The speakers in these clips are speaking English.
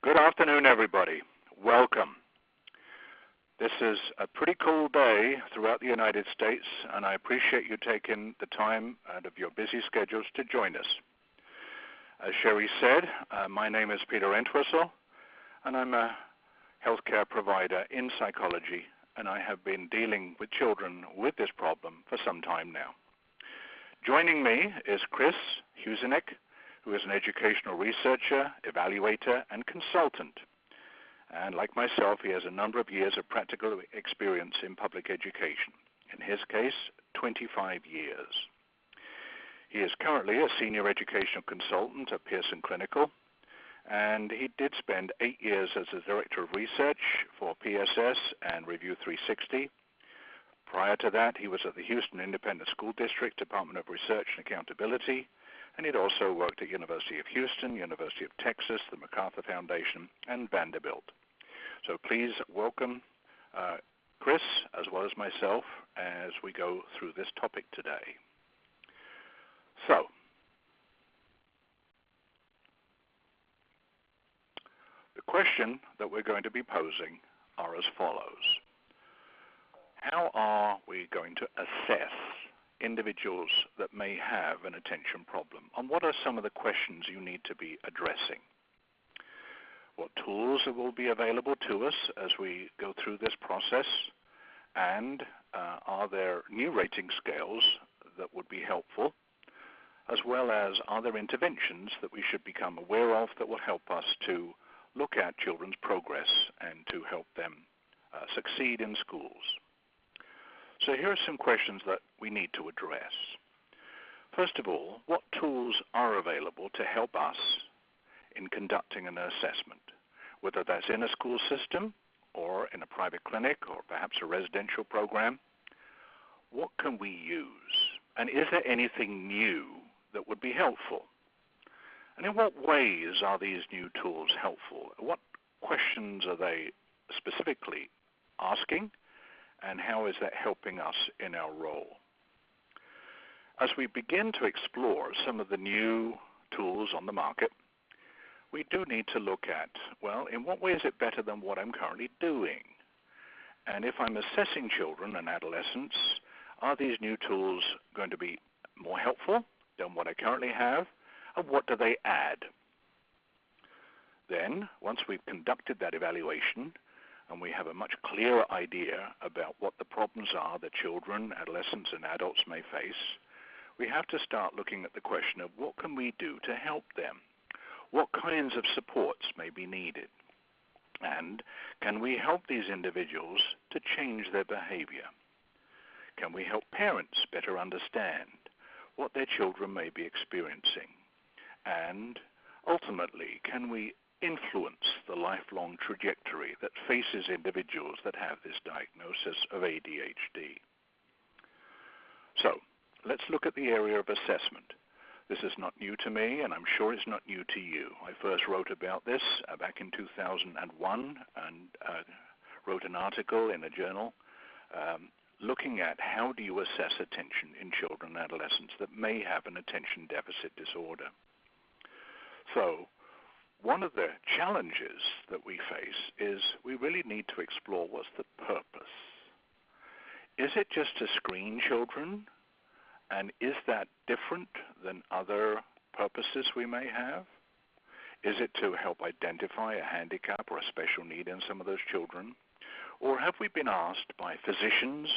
Good afternoon, everybody. Welcome. This is a pretty cool day throughout the United States, and I appreciate you taking the time out of your busy schedules to join us. As Sherry said, my name is Peter Entwistle, and I'm a healthcare provider in psychology, and I have been dealing with children with this problem for some time now. Joining me is Chris Husinek, who is an educational researcher, evaluator, and consultant. And like myself, he has a number of years of practical experience in public education. In his case, 25 years. He is currently a senior educational consultant at Pearson Clinical, and he did spend 8 years as a director of research for PSS and Review 360. Prior to that, he was at the Houston Independent School District Department of Research and Accountability, and he'd also worked at University of Houston, University of Texas, the MacArthur Foundation, and Vanderbilt. So please welcome Chris, as well as myself, as we go through this topic today. So, the question that we're going to be posing are as follows. How are we going to assess individuals that may have an attention problem? And what are some of the questions you need to be addressing? What tools will be available to us as we go through this process? And are there new rating scales that would be helpful? As well as, are there interventions that we should become aware of that will help us to look at children's progress and to help them succeed in schools? So here are some questions that we need to address. First of all, what tools are available to help us in conducting an assessment, whether that's in a school system or in a private clinic or perhaps a residential program? What can we use? And is there anything new that would be helpful? And in what ways are these new tools helpful? What questions are they specifically asking? And how is that helping us in our role? As we begin to explore some of the new tools on the market, we do need to look at, well, in what way is it better than what I'm currently doing? And if I'm assessing children and adolescents, are these new tools going to be more helpful than what I currently have? And what do they add? Then, once we've conducted that evaluation, and we have a much clearer idea about what the problems are that children, adolescents, and adults may face, we have to start looking at the question of what can we do to help them? What kinds of supports may be needed? And can we help these individuals to change their behavior? Can we help parents better understand what their children may be experiencing? And ultimately, can we influence the lifelong trajectory that faces individuals that have this diagnosis of ADHD? So, let's look at the area of assessment. This is not new to me, and I'm sure it's not new to you. I first wrote about this back in 2001 and wrote an article in a journal looking at how do you assess attention in children and adolescents that may have an attention deficit disorder. So, one of the challenges that we face is we really need to explore what's the purpose. Is it just to screen children? And is that different than other purposes we may have? Is it to help identify a handicap or a special need in some of those children? Or have we been asked by physicians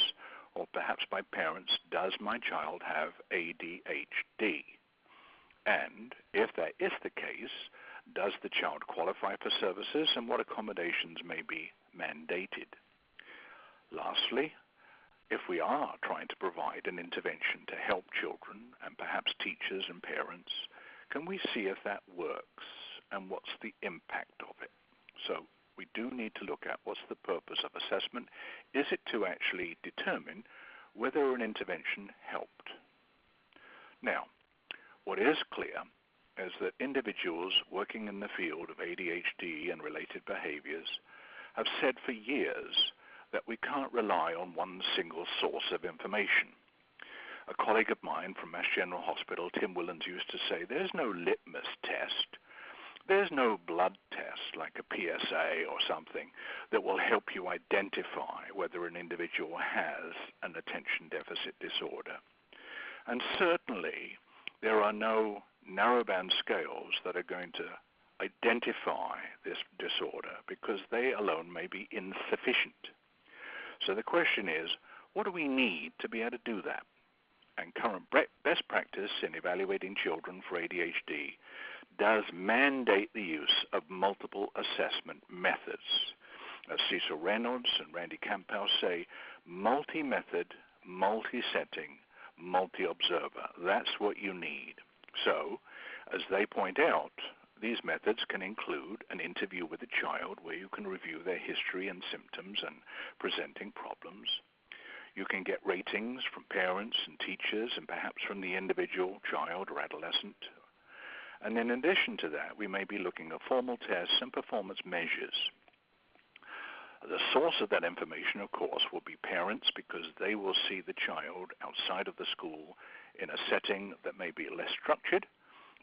or perhaps by parents, does my child have ADHD? And if that is the case, does the child qualify for services, and what accommodations may be mandated? Lastly, if we are trying to provide an intervention to help children and perhaps teachers and parents, can we see if that works and what's the impact of it? So we do need to look at what's the purpose of assessment. Is it to actually determine whether an intervention helped? Now, what is clear is that individuals working in the field of ADHD and related behaviors have said for years that we can't rely on one single source of information. A colleague of mine from Mass General Hospital, Tim Willens, used to say there's no litmus test There's no blood test like a PSA or something that will help you identify whether an individual has an attention deficit disorder. And certainly, there are no narrowband scales that are going to identify this disorder because they alone may be insufficient. So the question is, what do we need to be able to do that? And current best practice in evaluating children for ADHD does mandate the use of multiple assessment methods. As Cecil Reynolds and Randy Campau say, multi-method, multi-setting, multi-observer. That's what you need. So, as they point out, these methods can include an interview with a child where you can review their history and symptoms and presenting problems. You can get ratings from parents and teachers and perhaps from the individual child or adolescent. And in addition to that, we may be looking at formal tests and performance measures. The source of that information, of course, will be parents because they will see the child outside of the school in a setting that may be less structured,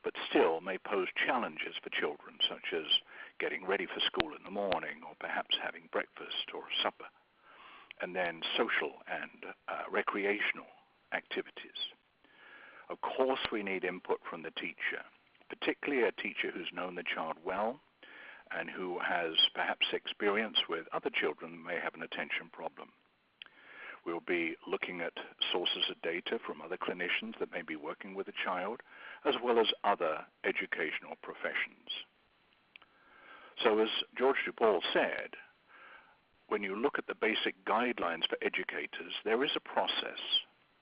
but still may pose challenges for children, such as getting ready for school in the morning or perhaps having breakfast or supper, and then social and recreational activities. Of course, we need input from the teacher, particularly a teacher who's known the child well and who has perhaps experience with other children who may have an attention problem. We'll be looking at sources of data from other clinicians that may be working with a child, as well as other educational professions. So as George DuPaul said, when you look at the basic guidelines for educators, there is a process.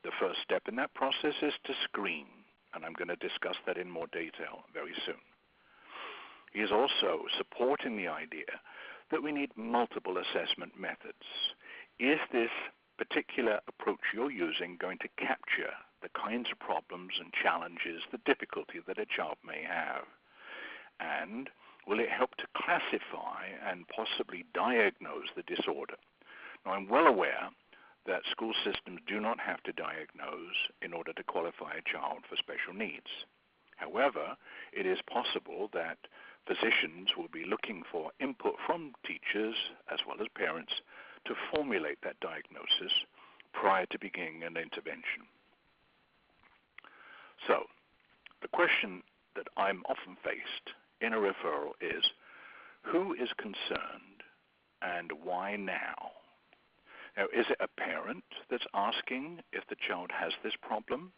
The first step in that process is to screen, and I'm going to discuss that in more detail very soon. He is also supporting the idea that we need multiple assessment methods. Is this particular approach you're using going to capture the kinds of problems and challenges, the difficulty that a child may have? And will it help to classify and possibly diagnose the disorder? Now, I'm well aware that school systems do not have to diagnose in order to qualify a child for special needs. However, it is possible that physicians will be looking for input from teachers as well as parents to formulate that diagnosis prior to beginning an intervention. So, the question that I'm often faced in a referral is, who is concerned and why now? Now, is it a parent that's asking if the child has this problem?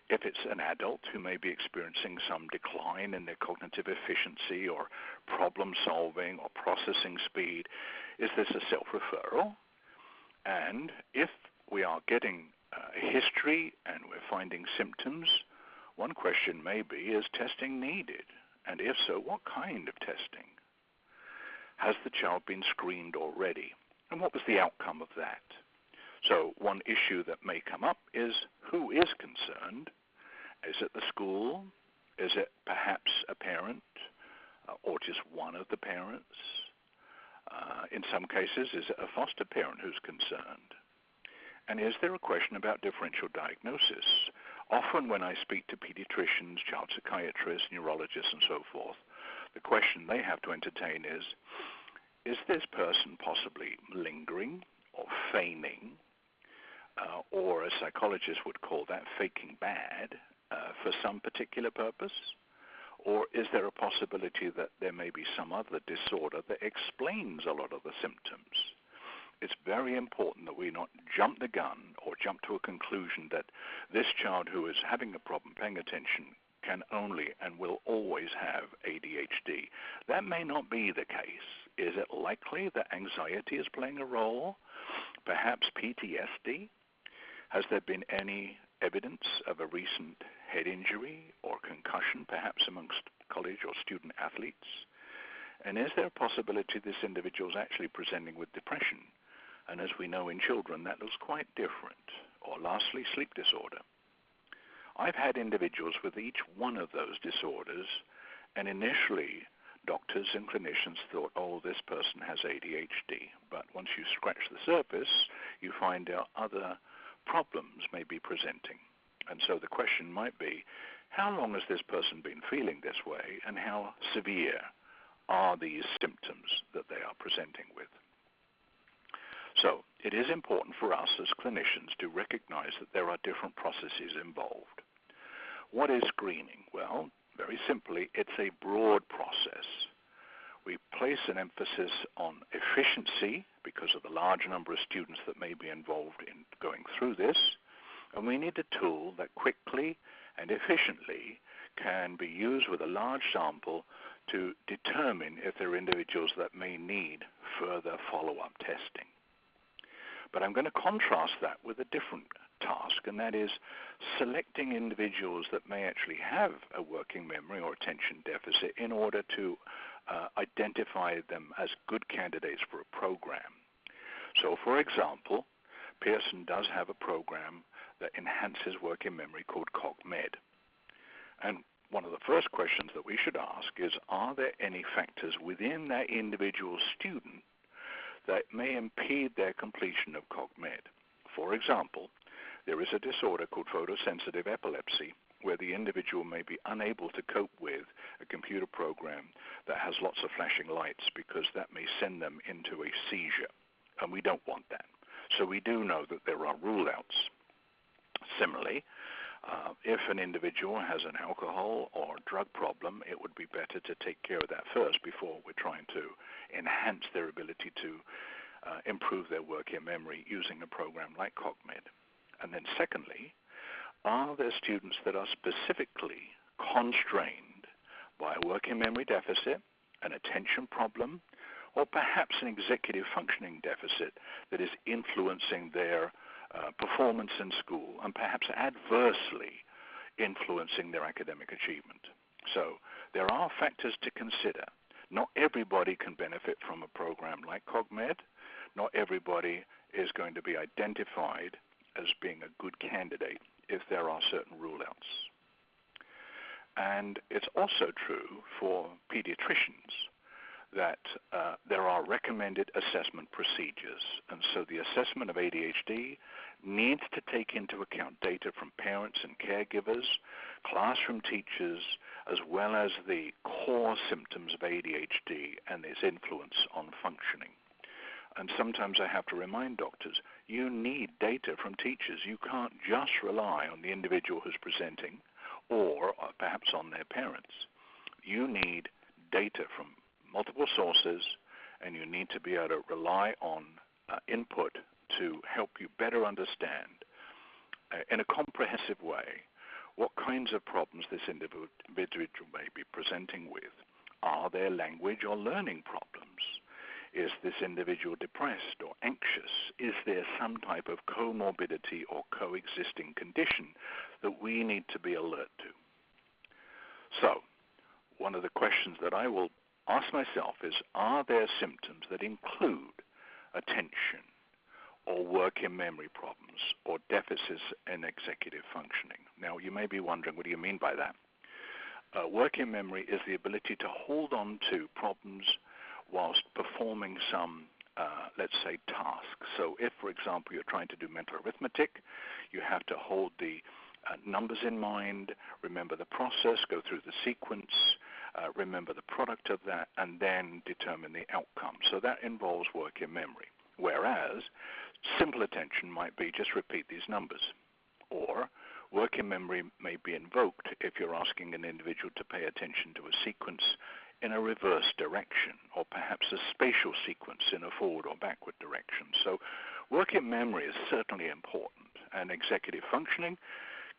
If it's an adult who may be experiencing some decline in their cognitive efficiency or problem solving or processing speed, is this a self-referral? And if we are getting a history and we're finding symptoms, one question may be, is testing needed? And if so, what kind of testing? Has the child been screened already? And what was the outcome of that? So one issue that may come up is, who is concerned? Is it the school? Is it perhaps a parent or just one of the parents? In some cases, is it a foster parent who's concerned? And is there a question about differential diagnosis? Often when I speak to pediatricians, child psychiatrists, neurologists, and so forth, the question they have to entertain is this person possibly lingering or feigning, or a psychologist would call that faking bad, for some particular purpose? Or is there a possibility that there may be some other disorder that explains a lot of the symptoms? It's very important that we not jump the gun or jump to a conclusion that this child who is having a problem paying attention can only and will always have ADHD. That may not be the case. Is it likely that anxiety is playing a role? Perhaps PTSD? Has there been any evidence of a recent head injury or concussion, perhaps amongst college or student athletes? And is there a possibility this individual is actually presenting with depression? And as we know in children, that looks quite different. Or lastly, sleep disorder. I've had individuals with each one of those disorders, and initially doctors and clinicians thought, oh, this person has ADHD. But once you scratch the surface, you find out other problems may be presenting. And so the question might be, how long has this person been feeling this way, and how severe are these symptoms that they are presenting with? So it is important for us as clinicians to recognize that there are different processes involved. What is screening? Well, very simply, it's a broad process. We place an emphasis on efficiency because of the large number of students that may be involved in going through this, and we need a tool that quickly and efficiently can be used with a large sample to determine if there are individuals that may need further follow-up testing. But I'm going to contrast that with a different task, and that is selecting individuals that may actually have a working memory or attention deficit in order to identify them as good candidates for a program. So, for example, Pearson does have a program that enhances working memory called CogMed. And one of the first questions that we should ask is, are there any factors within that individual student that may impede their completion of CogMed? For example, there is a disorder called photosensitive epilepsy, where the individual may be unable to cope with a computer program that has lots of flashing lights because that may send them into a seizure, and we don't want that. So we do know that there are rule-outs. Similarly, if an individual has an alcohol or drug problem, it would be better to take care of that first before we're trying to enhance their ability to improve their working memory using a program like CogMed. And then secondly, are there students that are specifically constrained by a working memory deficit, an attention problem, or perhaps an executive functioning deficit that is influencing their performance in school and perhaps adversely influencing their academic achievement? So there are factors to consider. Not everybody can benefit from a program like CogMed. Not everybody is going to be identified as being a good candidate if there are certain rule-outs. And it's also true for pediatricians that there are recommended assessment procedures. And so the assessment of ADHD needs to take into account data from parents and caregivers, classroom teachers, as well as the core symptoms of ADHD and its influence on functioning. And sometimes I have to remind doctors, you need data from teachers. You can't just rely on the individual who's presenting or perhaps on their parents. You need data from multiple sources, and you need to be able to rely on input to help you better understand in a comprehensive way what kinds of problems this individual may be presenting with. Are there language or learning problems? Is this individual depressed or anxious? Is there some type of comorbidity or coexisting condition that we need to be alert to? So, one of the questions that I will ask myself is, are there symptoms that include attention or working memory problems or deficits in executive functioning? Now, you may be wondering, what do you mean by that? Working memory is the ability to hold on to problems whilst performing some, let's say, tasks. So if, for example, you're trying to do mental arithmetic, you have to hold the numbers in mind, remember the process, go through the sequence, remember the product of that, and then determine the outcome. So that involves working memory. Whereas simple attention might be just repeat these numbers. Or working memory may be invoked if you're asking an individual to pay attention to a sequence in a reverse direction, or perhaps a spatial sequence in a forward or backward direction. So working memory is certainly important. And executive functioning,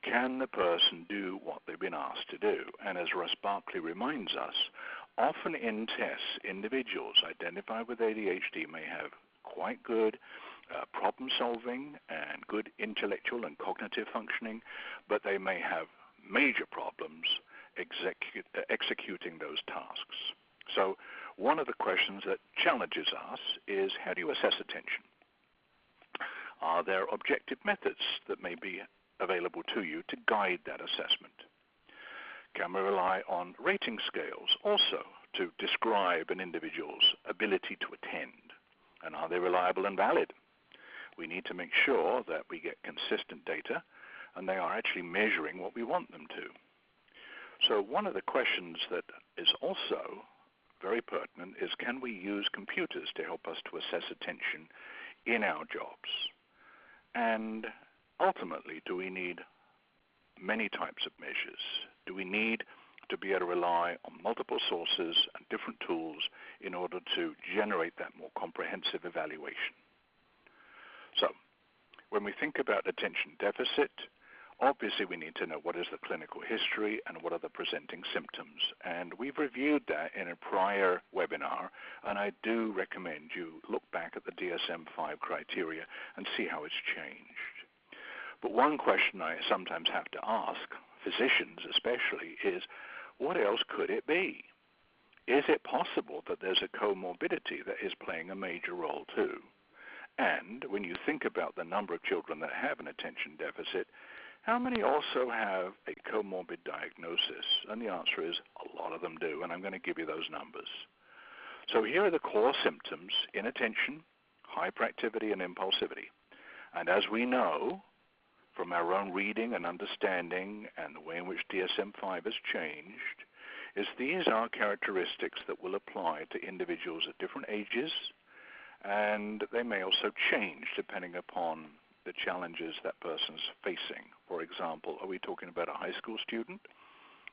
can the person do what they've been asked to do? And as Russ Barkley reminds us, often in tests, individuals identified with ADHD may have quite good problem solving and good intellectual and cognitive functioning, but they may have major problems executing those tasks. So one of the questions that challenges us is, how do you assess attention? Are there objective methods that may be available to you to guide that assessment? Can we rely on rating scales also to describe an individual's ability to attend? And are they reliable and valid? We need to make sure that we get consistent data and they are actually measuring what we want them to. So one of the questions that is also very pertinent is, can we use computers to help us to assess attention in our jobs? And ultimately, do we need many types of measures? Do we need to be able to rely on multiple sources and different tools in order to generate that more comprehensive evaluation? So, when we think about attention deficit, obviously we need to know what is the clinical history and what are the presenting symptoms. And we've reviewed that in a prior webinar, and I do recommend you look back at the DSM-5 criteria and see how it's changed. But one question I sometimes have to ask, physicians especially, is what else could it be? Is it possible that there's a comorbidity that is playing a major role too? And when you think about the number of children that have an attention deficit, how many also have a comorbid diagnosis? And the answer is a lot of them do, and I'm going to give you those numbers. So here are the core symptoms: inattention, hyperactivity, and impulsivity. And as we know from our own reading and understanding and the way in which DSM-5 has changed, is these are characteristics that will apply to individuals at different ages, and they may also change depending upon the challenges that person's facing. For example, are we talking about a high school student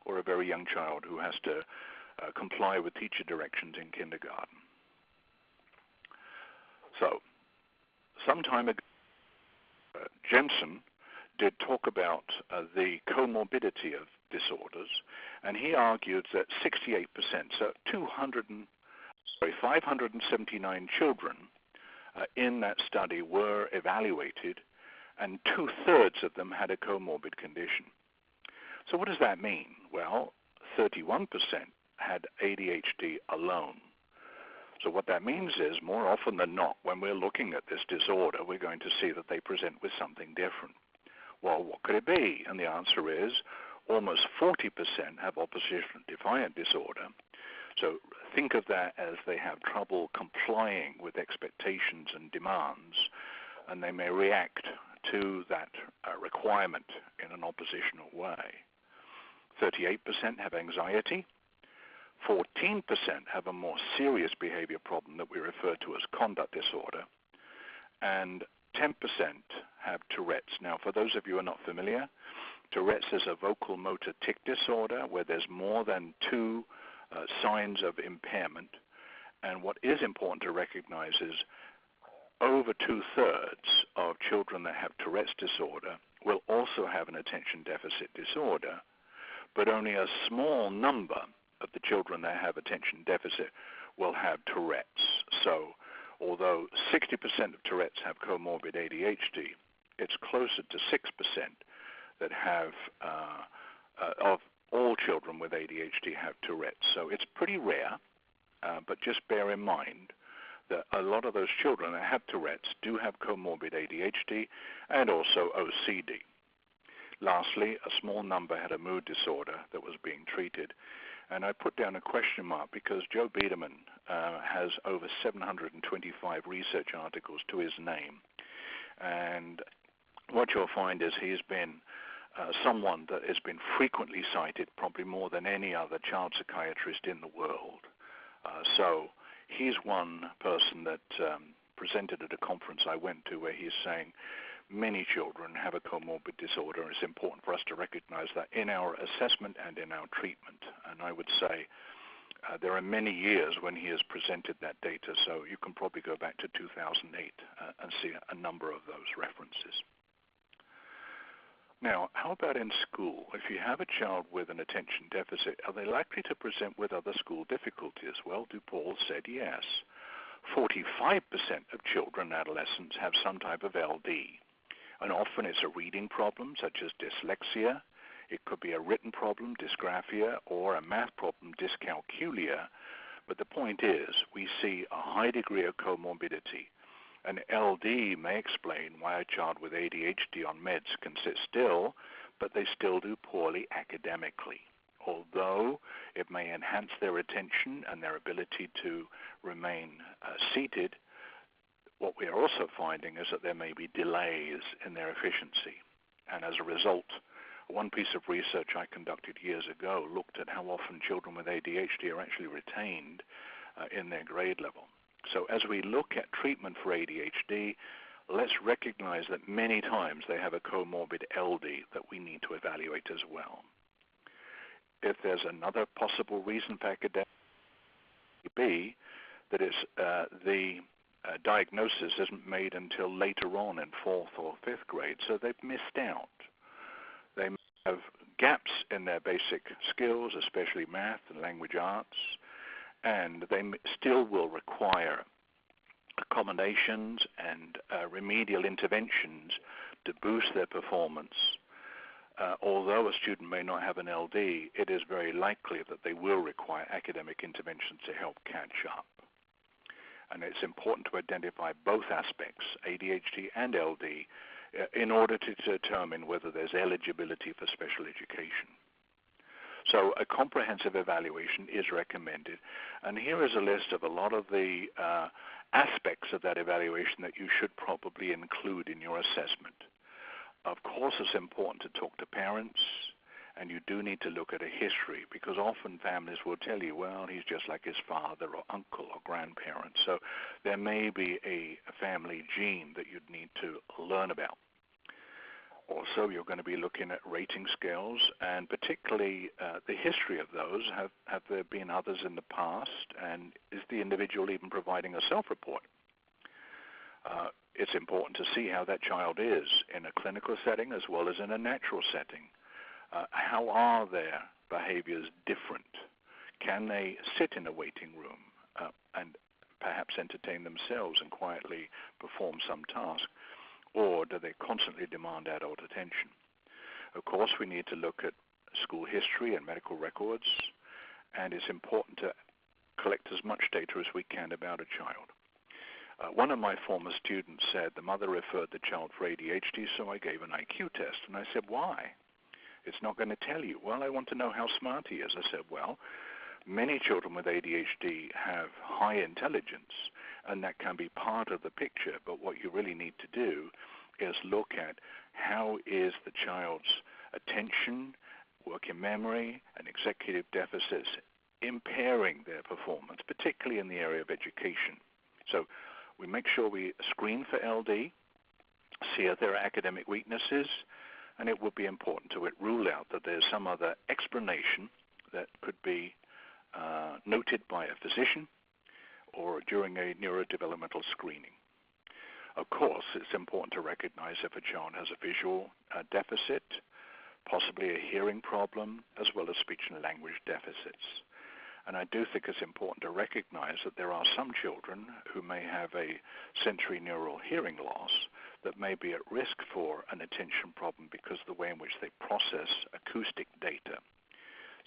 or a very young child who has to comply with teacher directions in kindergarten? So, some time ago, Jensen did talk about the comorbidity of disorders, and he argued that 68%, so 579 children in that study were evaluated, and 2/3 of them had a comorbid condition. So what does that mean? Well, 31% had ADHD alone. So what that means is, more often than not, when we're looking at this disorder, we're going to see that they present with something different. Well, what could it be? And the answer is almost 40% have opposition-defiant disorder. So think of that as they have trouble complying with expectations and demands, and they may react to that requirement in an oppositional way. 38% have anxiety. 14% have a more serious behavior problem that we refer to as conduct disorder. And 10% have Tourette's. Now, for those of you who are not familiar, Tourette's is a vocal motor tic disorder where there's more than two signs of impairment. And what is important to recognize is over 2/3 of children that have Tourette's disorder will also have an attention deficit disorder, but only a small number of the children that have attention deficit will have Tourette's. So although 60% of Tourette's have comorbid ADHD, it's closer to 6% that have, of all children with ADHD have Tourette's. So it's pretty rare, but just bear in mind that a lot of those children that have Tourette's do have comorbid ADHD and also OCD. Lastly, a small number had a mood disorder that was being treated. And I put down a question mark because Joe Biederman has over 725 research articles to his name. And what you'll find is he's been someone that has been frequently cited, probably more than any other child psychiatrist in the world. So he's one person that presented at a conference I went to where he's saying many children have a comorbid disorder, and it's important for us to recognize that in our assessment and in our treatment. And I would say there are many years when he has presented that data, so you can probably go back to 2008 and see a number of those references. Now, how about in school? If you have a child with an attention deficit, are they likely to present with other school difficulties? Well, DuPaul said yes. 45% of children and adolescents have some type of LD. And often it's a reading problem, such as dyslexia. It could be a written problem, dysgraphia, or a math problem, dyscalculia. But the point is, we see a high degree of comorbidity. An LD may explain why a child with ADHD on meds can sit still, but they still do poorly academically. Although it may enhance their attention and their ability to remain seated, what we are also finding is that there may be delays in their efficiency. And as a result, One piece of research I conducted years ago looked at how often children with ADHD are actually retained in their grade level. So as we look at treatment for ADHD, let's recognize that many times they have a comorbid LD that we need to evaluate as well. If there's another possible reason for academic, be that it's the diagnosis isn't made until later on in 4th or 5th grade, so they've missed out. They have gaps in their basic skills, especially math and language arts, and they still will require accommodations and remedial interventions to boost their performance. Although a student may not have an LD, it is very likely that they will require academic interventions to help catch up. And it's important to identify both aspects, ADHD and LD, in order to determine whether there's eligibility for special education. So a comprehensive evaluation is recommended. And here is a list of a lot of the aspects of that evaluation that you should probably include in your assessment. Of course, it's important to talk to parents, and you do need to look at a history, because often families will tell you, well, he's just like his father or uncle or grandparent. So there may be a family gene that you'd need to learn about. Also, you're going to be looking at rating scales, and particularly the history of those. Have there been others in the past, and is the individual even providing a self-report? It's important to see how that child is in a clinical setting as well as in a natural setting. How are their behaviors different? Can they sit in a waiting room and perhaps entertain themselves and quietly perform some task? Or do they constantly demand adult attention? Of course, we need to look at school history and medical records, and it's important to collect as much data as we can about a child. One of my former students said the mother referred the child for ADHD, so I gave an IQ test. And I said, why? It's not going to tell you. Well, I want to know how smart he is. I said, well, many children with ADHD have high intelligence, and that can be part of the picture. But what you really need to do is look at how is the child's attention, working memory, and executive deficits impairing their performance, particularly in the area of education. So we make sure we screen for LD, see if there are academic weaknesses, and it would be important to rule out that there's some other explanation that could be noted by a physician or during a neurodevelopmental screening. Of course, it's important to recognize if a child has a visual deficit, possibly a hearing problem, as well as speech and language deficits. And I do think it's important to recognize that there are some children who may have a sensory neural hearing loss that may be at risk for an attention problem because of the way in which they process acoustic data.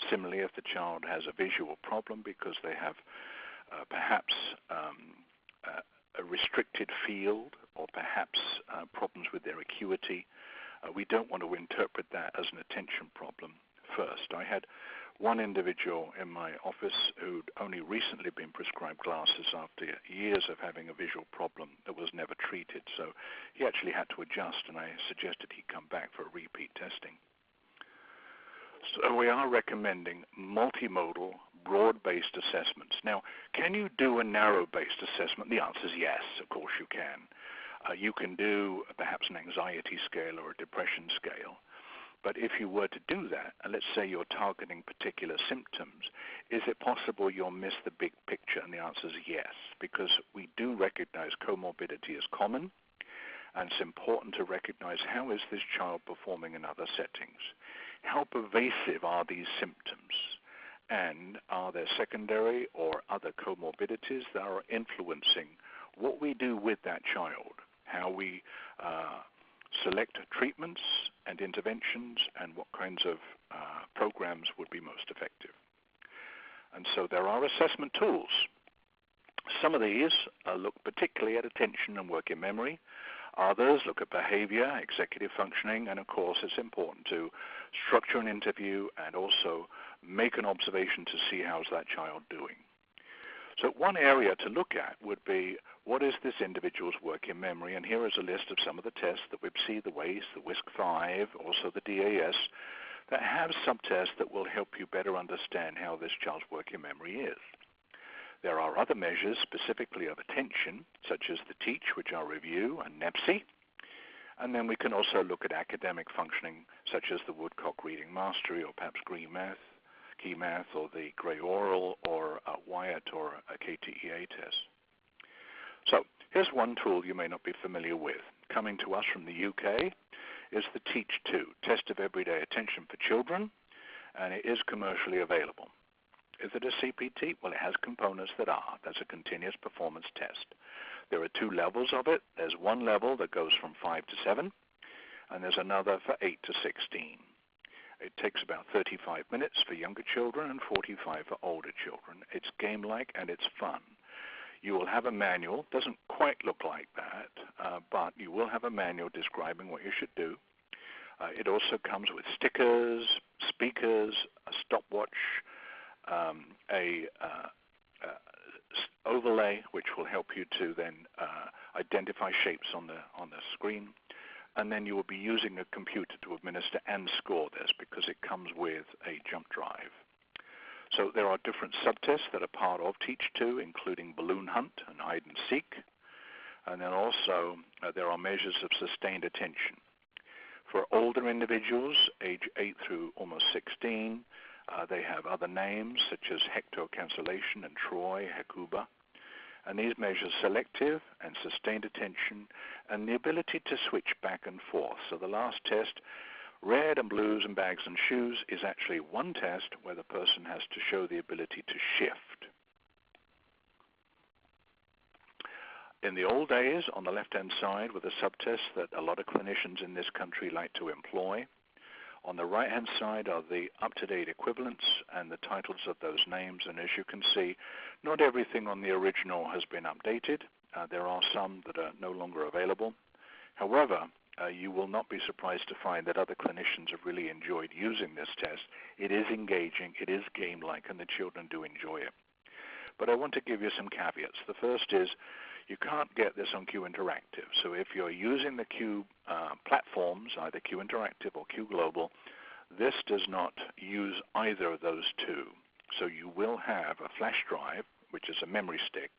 Similarly, if the child has a visual problem because they have perhaps a restricted field or perhaps problems with their acuity, we don't want to interpret that as an attention problem first. I had one individual in my office who'd only recently been prescribed glasses after years of having a visual problem that was never treated. So he actually had to adjust, and I suggested he come back for repeat testing. So we are recommending multimodal, broad-based assessments. Now, can you do a narrow-based assessment? The answer is yes, of course you can. You can do perhaps an anxiety scale or a depression scale. But if you were to do that, and let's say you're targeting particular symptoms, is it possible you'll miss the big picture? And the answer is yes, because we do recognize comorbidity as common, and it's important to recognize how is this child performing in other settings. How pervasive are these symptoms? And are there secondary or other comorbidities that are influencing what we do with that child, how we select treatments and interventions, and what kinds of programs would be most effective. And so there are assessment tools. Some of these look particularly at attention and working memory. Others look at behavior, executive functioning, and of course it's important to structure an interview and also make an observation to see how's that child doing. So one area to look at would be, what is this individual's working memory? And here is a list of some of the tests, the WIPC, the WAIS, the WISC-5, also the DAS, that have subtests that will help you better understand how this child's working memory is. There are other measures specifically of attention, such as the TEACH, which I'll review, and NEPSI. And then we can also look at academic functioning, such as the Woodcock Reading Mastery, or perhaps Green Math, Key Math, or the Gray Oral, or Wyatt, or a KTEA test. So here's one tool you may not be familiar with. Coming to us from the UK is the TEACH-2, Test of Everyday Attention for Children, and it is commercially available. Is it a CPT? Well, it has components that are. That's a continuous performance test. There are two levels of it. There's one level that goes from 5 to 7, and there's another for 8 to 16. It takes about 35 minutes for younger children and 45 for older children. It's game-like and it's fun. You will have a manual. Doesn't quite look like that, but you will have a manual describing what you should do. It also comes with stickers, speakers, a stopwatch, overlay, which will help you to then identify shapes on the screen, and then you will be using a computer to administer and score this because it comes with a jump drive. So there are different subtests that are part of TEACH-2, including balloon hunt and hide and seek, and then also there are measures of sustained attention. For older individuals, age 8 through almost 16, they have other names such as Hector Cancellation and Troy, Hecuba. And these measure selective and sustained attention and the ability to switch back and forth. So the last test, red and blues and bags and shoes, is actually one test where the person has to show the ability to shift. In the old days, on the left-hand side were the subtests that a lot of clinicians in this country like to employ. On the right-hand side are the up-to-date equivalents and the titles of those names. And as you can see, not everything on the original has been updated. There are some that are no longer available. However, you will not be surprised to find that other clinicians have really enjoyed using this test. It is engaging, it is game-like, and the children do enjoy it. But I want to give you some caveats. The first is, you can't get this on Q Interactive. So if you're using the Q platforms, either Q Interactive or Q Global, this does not use either of those two. So you will have a flash drive, which is a memory stick.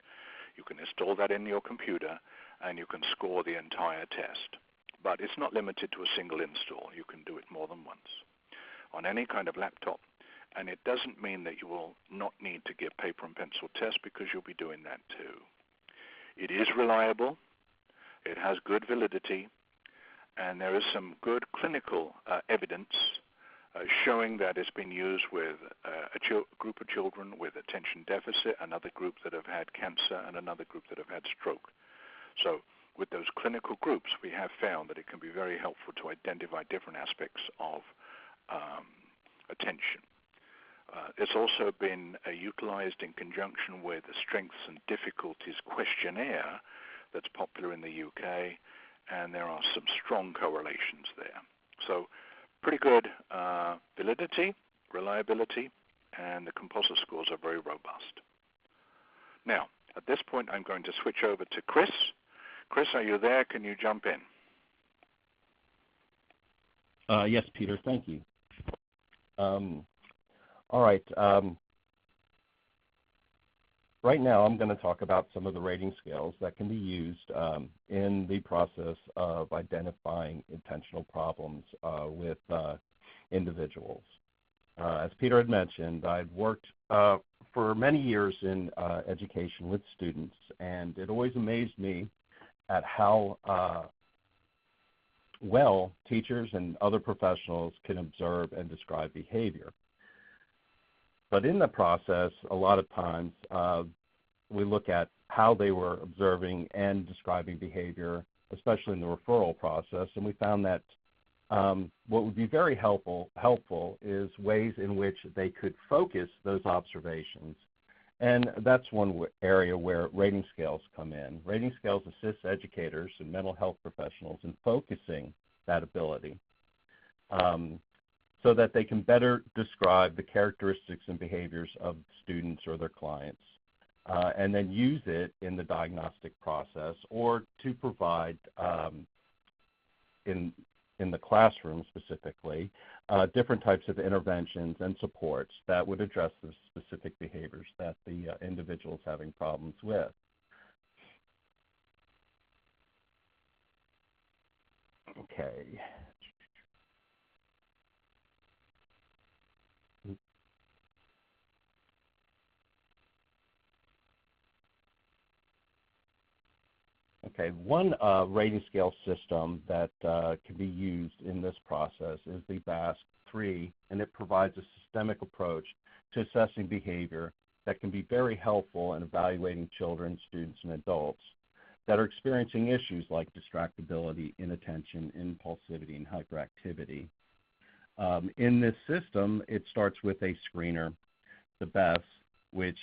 You can install that in your computer, and you can score the entire test. But it's not limited to a single install. You can do it more than once on any kind of laptop. And it doesn't mean that you will not need to give paper and pencil tests, because you'll be doing that too. It is reliable, it has good validity, and there is some good clinical evidence showing that it's been used with a group of children with attention deficit, another group that have had cancer, and another group that have had stroke. So with those clinical groups, we have found that it can be very helpful to identify different aspects of attention. It's also been utilized in conjunction with the Strengths and Difficulties questionnaire that's popular in the UK, and there are some strong correlations there. So pretty good validity, reliability, and the composite scores are very robust. Now, at this point, I'm going to switch over to Chris. Chris, are you there? Can you jump in? Yes, Peter, thank you. All right. Right now, I'm going to talk about some of the rating scales that can be used in the process of identifying intentional problems with individuals. As Peter had mentioned, I'd worked for many years in education with students, and it always amazed me at how well teachers and other professionals can observe and describe behavior. But in the process, a lot of times, we look at how they were observing and describing behavior, especially in the referral process, and we found that what would be very helpful is ways in which they could focus those observations. And that's one area where rating scales come in. Rating scales assist educators and mental health professionals in focusing that ability, so that they can better describe the characteristics and behaviors of students or their clients. and then use it in the diagnostic process, or to provide in the classroom specifically, different types of interventions and supports that would address the specific behaviors that the individual is having problems with. Okay. Okay, one rating scale system that can be used in this process is the BASC-3, and it provides a systemic approach to assessing behavior that can be very helpful in evaluating children, students, and adults that are experiencing issues like distractibility, inattention, impulsivity, and hyperactivity. In this system, it starts with a screener, the BASC, which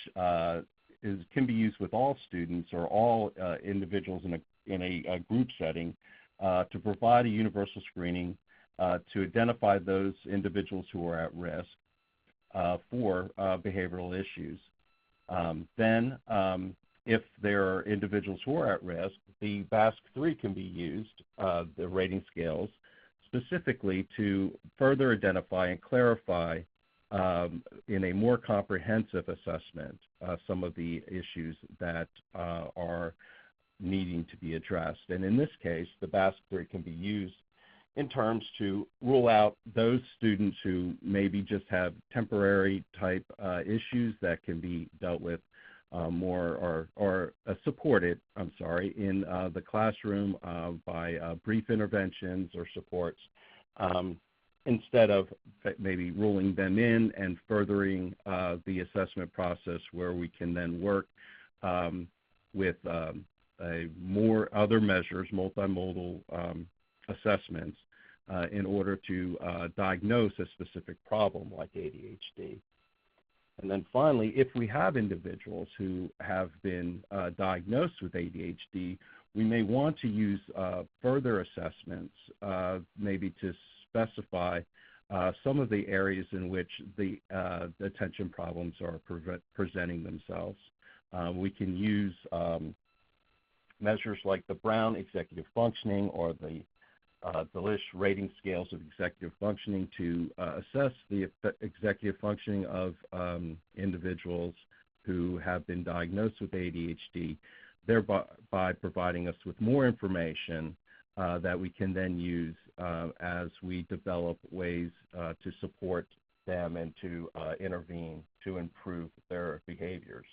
can be used with all students or all individuals in a group setting to provide a universal screening to identify those individuals who are at risk for behavioral issues. Then, if there are individuals who are at risk, the BASC-3 can be used, the rating scales, specifically to further identify and clarify in a more comprehensive assessment some of the issues that are needing to be addressed. And in this case, the BASC-3 can be used in terms to rule out those students who maybe just have temporary type issues that can be dealt with more or supported, in the classroom by brief interventions or supports, instead of maybe ruling them in and furthering the assessment process where we can then work with more other measures, multimodal assessments, in order to diagnose a specific problem like ADHD. And then finally, if we have individuals who have been diagnosed with ADHD, we may want to use further assessments, maybe to specify some of the areas in which the attention problems are presenting themselves. We can use measures like the Brown executive functioning or the Delish rating scales of executive functioning to assess the executive functioning of individuals who have been diagnosed with ADHD, thereby providing us with more information that we can then use as we develop ways to support them and to intervene to improve their behaviors.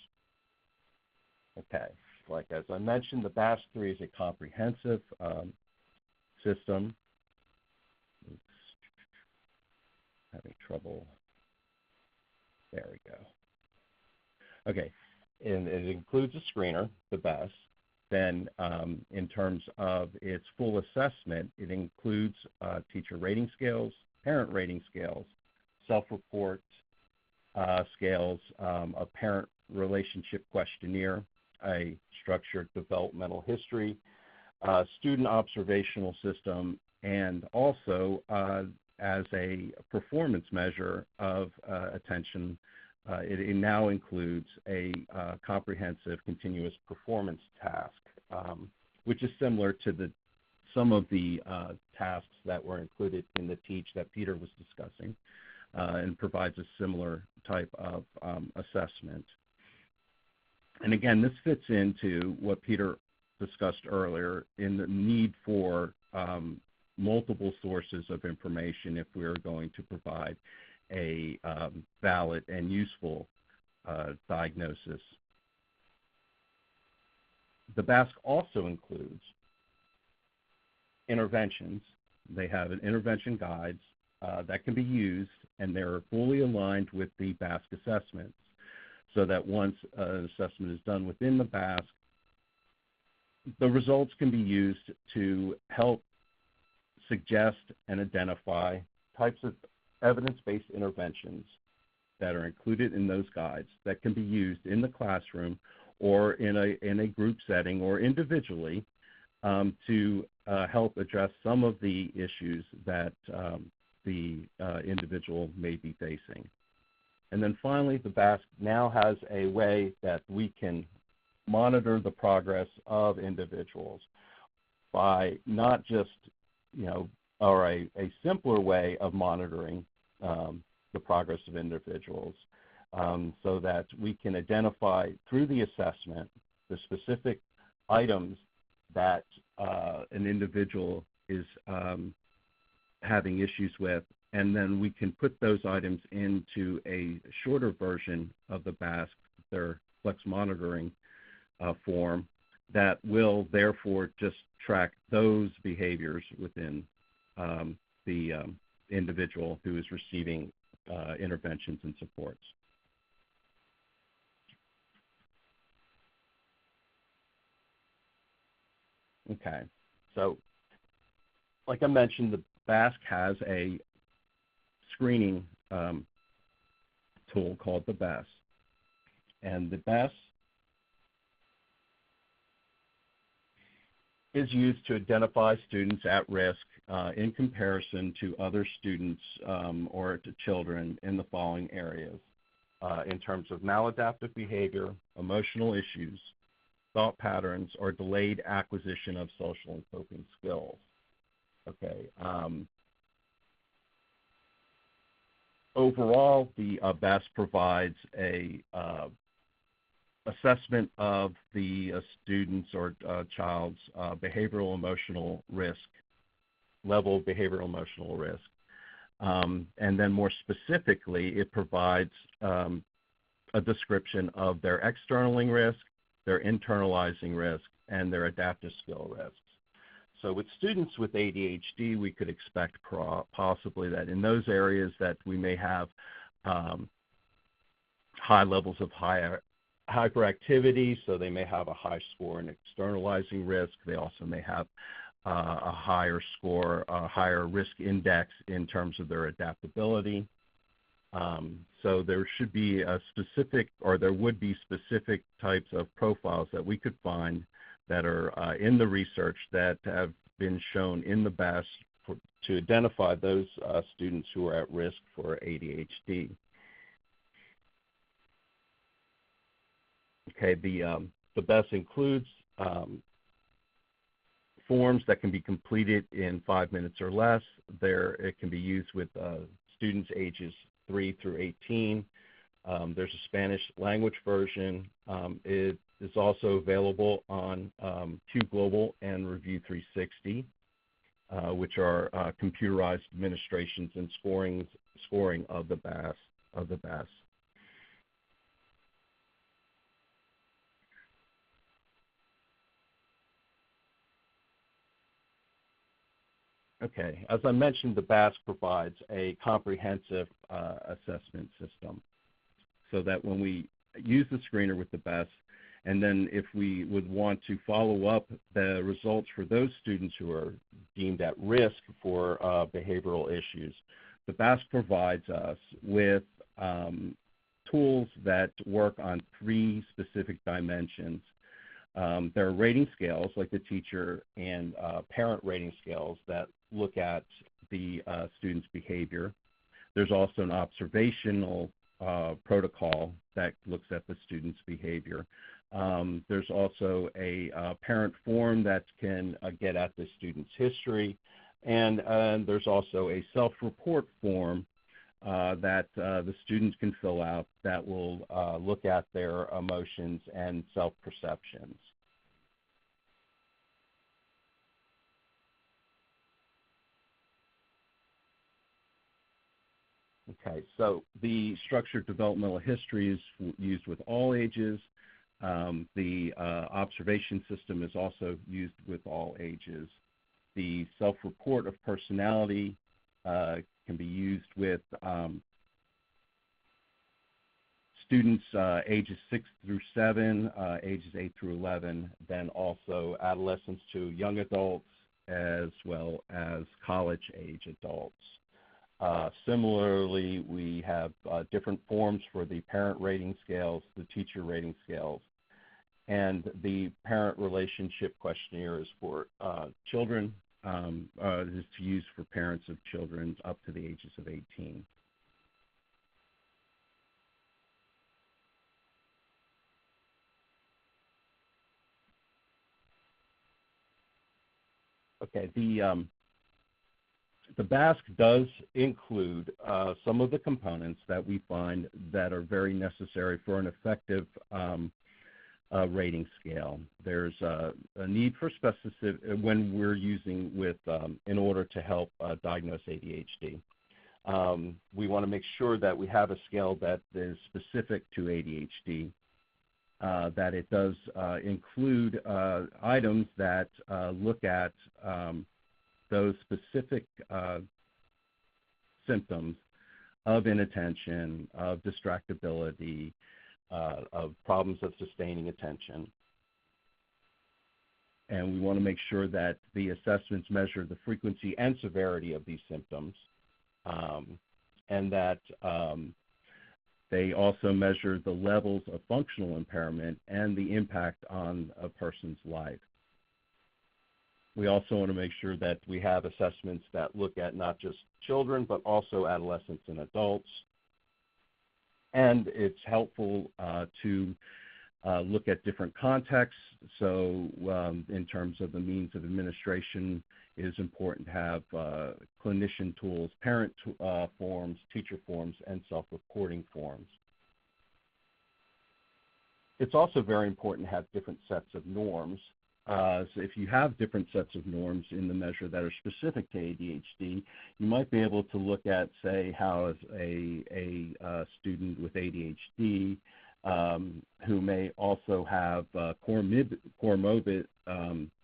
Okay, like as I mentioned, the BASC-3 is a comprehensive system. Oops. Having trouble. There we go. Okay, and it includes a screener, the BASC. Then in terms of its full assessment, it includes teacher rating scales, parent rating scales, self-report scales, a parent relationship questionnaire, a structured developmental history, student observational system, and also as a performance measure of attention, it now includes a comprehensive continuous performance task, which is similar to some of the tasks that were included in the TEACH that Peter was discussing, and provides a similar type of assessment. And again, this fits into what Peter discussed earlier in the need for multiple sources of information if we are going to provide a valid and useful diagnosis. The BASC also includes interventions. They have an intervention guides that can be used, and they're fully aligned with the BASC assessments, so that once an assessment is done within the BASC, the results can be used to help suggest and identify types of evidence-based interventions that are included in those guides that can be used in the classroom or in a group setting or individually to help address some of the issues that the individual may be facing. And then finally, the BASC now has a way that we can monitor the progress of individuals by not just, or a simpler way of monitoring the progress of individuals, so that we can identify through the assessment the specific items that an individual is having issues with, and then we can put those items into a shorter version of the BASC, their flex monitoring form, that will therefore just track those behaviors within the individual who is receiving interventions and supports. Okay, so like I mentioned, the BASC has a screening tool called the BASC, and the BASC is used to identify students at risk in comparison to other students or to children in the following areas, in terms of maladaptive behavior, emotional issues, thought patterns, or delayed acquisition of social and coping skills. Okay. Overall, the BASC provides a assessment of the student's or child's behavioral emotional risk, level of behavioral emotional risk. And then more specifically, it provides a description of their externalizing risk, their internalizing risk, and their adaptive skill risks. So with students with ADHD, we could expect possibly that in those areas that we may have high levels of hyperactivity, so they may have a high score in externalizing risk. They also may have a higher score, a higher risk index in terms of their adaptability. So there should be a specific, or there would be specific types of profiles that we could find that are in the research that have been shown in the BASC to identify those students who are at risk for ADHD. Okay, the BASC includes forms that can be completed in 5 minutes or less. It can be used with students ages 3 through 18. There's a Spanish language version. It is also available on Q Global and Review 360, which are computerized administrations and scoring of the BASC. Okay, as I mentioned, the BASC provides a comprehensive assessment system, so that when we use the screener with the BASC, and then if we would want to follow up the results for those students who are deemed at risk for behavioral issues, the BASC provides us with tools that work on 3 specific dimensions. There are rating scales, like the teacher and parent rating scales, that look at the student's behavior. There's also an observational protocol that looks at the student's behavior. There's also a parent form that can get at the student's history, and there's also a self-report form that the students can fill out that will look at their emotions and self-perceptions. Okay, so the structured developmental history is used with all ages. The observation system is also used with all ages. The self-report of personality can be used with students ages 6 through 7, ages 8 through 11, then also adolescents to young adults, as well as college-age adults. Similarly, we have different forms for the parent rating scales, the teacher rating scales, and the parent relationship questionnaire is for children, is used for parents of children up to the ages of 18. Okay, the BASC does include some of the components that we find that are very necessary for an effective rating scale. There's a need for specificity when we're using in order to help diagnose ADHD. We want to make sure that we have a scale that is specific to ADHD, that it does include items that look at those specific symptoms of inattention, of distractibility, of problems of sustaining attention. And we want to make sure that the assessments measure the frequency and severity of these symptoms, and that they also measure the levels of functional impairment and the impact on a person's life. We also want to make sure that we have assessments that look at not just children, but also adolescents and adults. And it's helpful to look at different contexts. So in terms of the means of administration, it is important to have clinician tools, parent forms, teacher forms, and self-reporting forms. It's also very important to have different sets of norms. So if you have different sets of norms in the measure that are specific to ADHD, you might be able to look at, say, how is a student with ADHD who may also have comorbid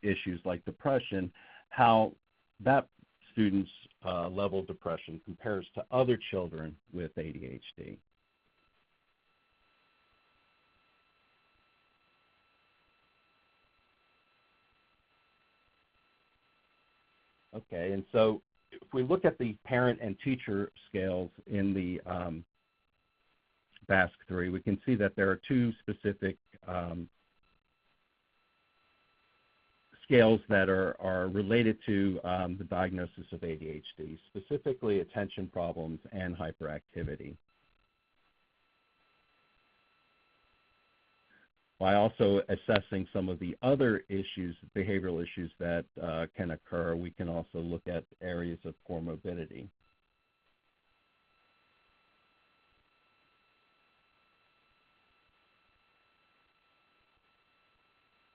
issues like depression, how that student's level of depression compares to other children with ADHD. Okay, and so if we look at the parent and teacher scales in the BASC-3, we can see that there are two specific scales that are related to the diagnosis of ADHD, specifically attention problems and hyperactivity. By also assessing some of the other issues, behavioral issues that can occur, we can also look at areas of comorbidity.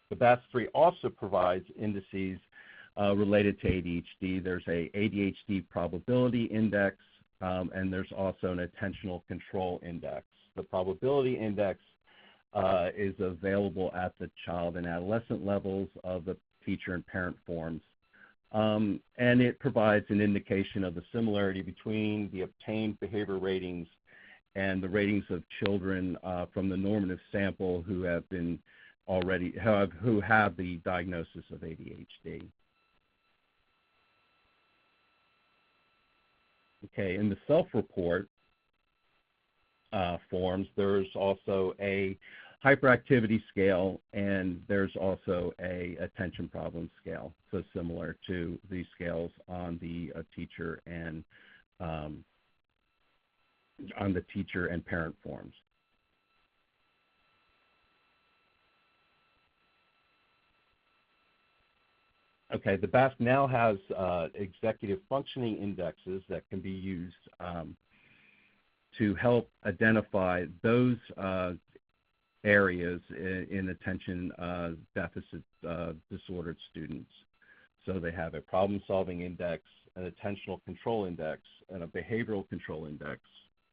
The BASC-3 also provides indices related to ADHD. There's a ADHD probability index, and there's also an attentional control index. The probability index is available at the child and adolescent levels of the teacher and parent forms. And it provides an indication of the similarity between the obtained behavior ratings and the ratings of children from the normative sample who have the diagnosis of ADHD. Okay, in the self-report forms, there's also a hyperactivity scale, and there's also a attention problem scale, so similar to the scales on the teacher and parent forms. Okay, the BASC now has executive functioning indexes that can be used to help identify those areas in attention deficit disordered students. So they have a problem-solving index, an attentional control index, and a behavioral control index,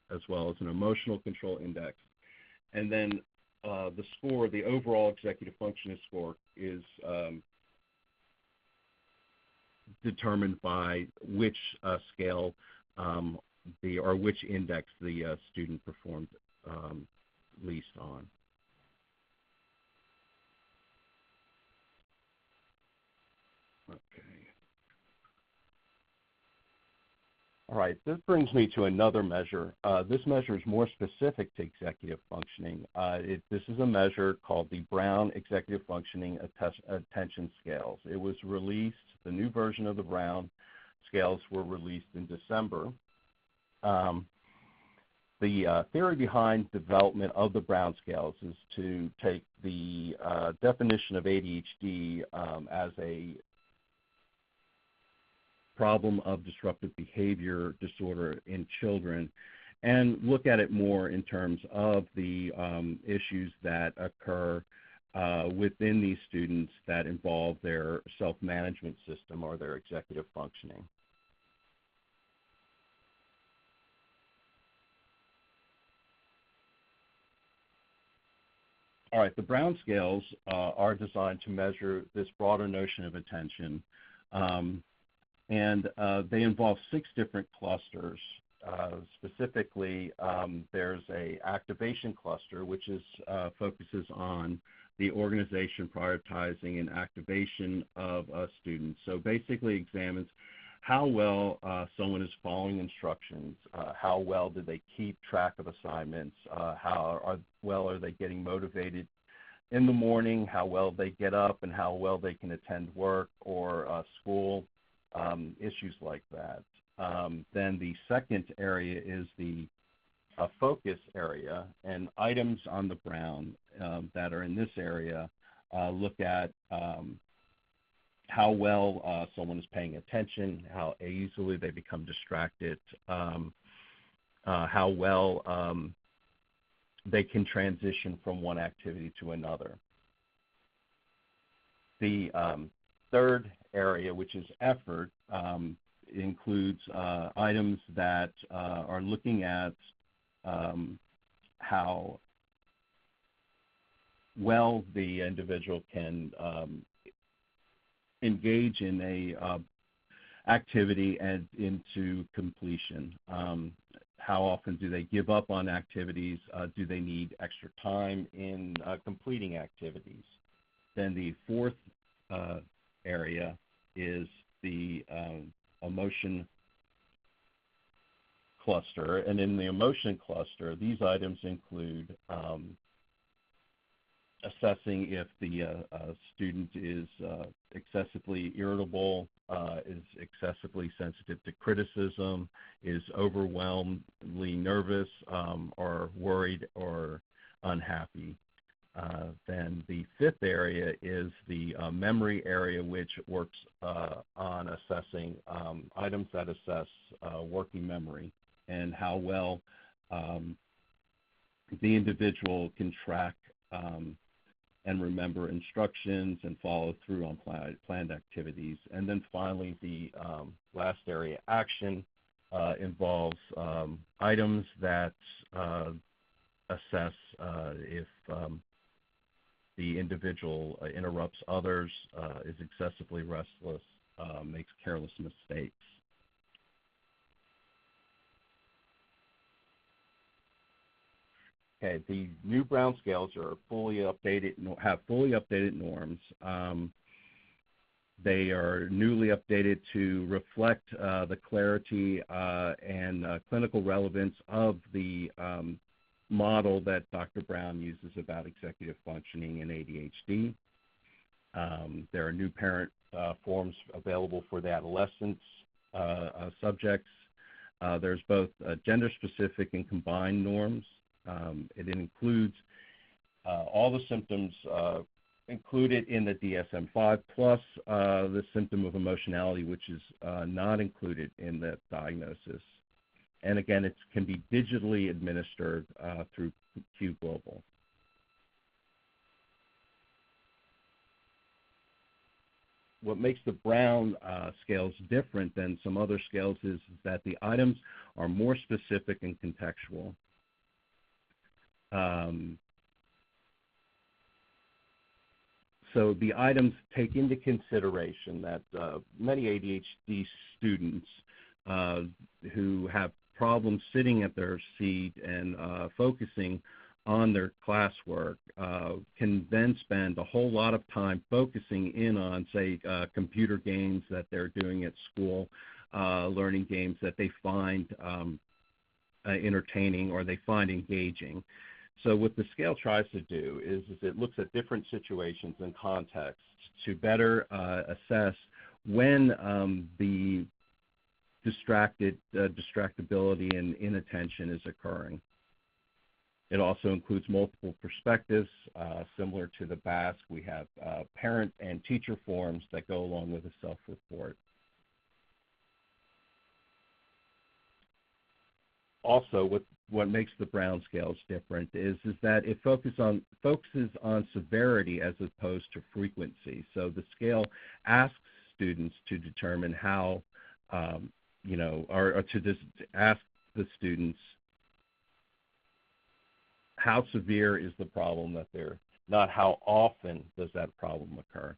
as well as an emotional control index. And then the score, the overall executive functioning score, is determined by which scale or which index the student performed least on. Okay. All right, this brings me to another measure. This measure is more specific to executive functioning. This is a measure called the Brown Executive Functioning Attention Scales. It was released, the new version of the Brown scales were released in December. The theory behind development of the Brown scales is to take the definition of ADHD as a problem of disruptive behavior disorder in children and look at it more in terms of the issues that occur within these students that involve their self-management system or their executive functioning. All right, the Brown scales are designed to measure this broader notion of attention, and they involve 6 different clusters. Specifically, there's a activation cluster, which focuses on the organization, prioritizing, and activation of students. So basically examines how well someone is following instructions, how well do they keep track of assignments, how well are they getting motivated in the morning, how well they get up, and how well they can attend work or school, issues like that. Then the second area is the focus area, and items on the Brown that are in this area look at how well someone is paying attention, how easily they become distracted, how well they can transition from one activity to another. The third area, which is effort, includes items that are looking at how well the individual can engage in a activity and into completion. How often do they give up on activities? Do they need extra time in completing activities? Then the fourth area is the emotion cluster, and in the emotion cluster, these items include assessing if the student is excessively irritable, is excessively sensitive to criticism, is overwhelmingly nervous, or worried or unhappy. Then the fifth area is the memory area, which works on assessing items that assess working memory and how well the individual can track and remember instructions and follow through on planned activities. And then finally, the last area, action, involves items that assess if the individual interrupts others, is excessively restless, makes careless mistakes. Okay, the new Brown scales are fully updated, have fully updated norms. They are newly updated to reflect the clarity and clinical relevance of the model that Dr. Brown uses about executive functioning and ADHD. There are new parent forms available for the adolescents subjects. There's both gender-specific and combined norms. It includes all the symptoms included in the DSM-5 plus the symptom of emotionality, which is not included in the diagnosis. And again, it can be digitally administered through Q Global. What makes the Brown scales different than some other scales is that the items are more specific and contextual. So the items take into consideration that many ADHD students who have problems sitting at their seat and focusing on their classwork can then spend a whole lot of time focusing in on, say, computer games that they're doing at school, learning games that they find entertaining or they find engaging. So what the scale tries to do is it looks at different situations and contexts to better assess when the distractibility and inattention is occurring. It also includes multiple perspectives. Similar to the BASC, we have parent and teacher forms that go along with a self-report. also, what makes the Brown scales different is that it focuses on severity as opposed to frequency. So the scale asks students to determine how, or to just ask the students how severe is the problem that they're, not how often does that problem occur.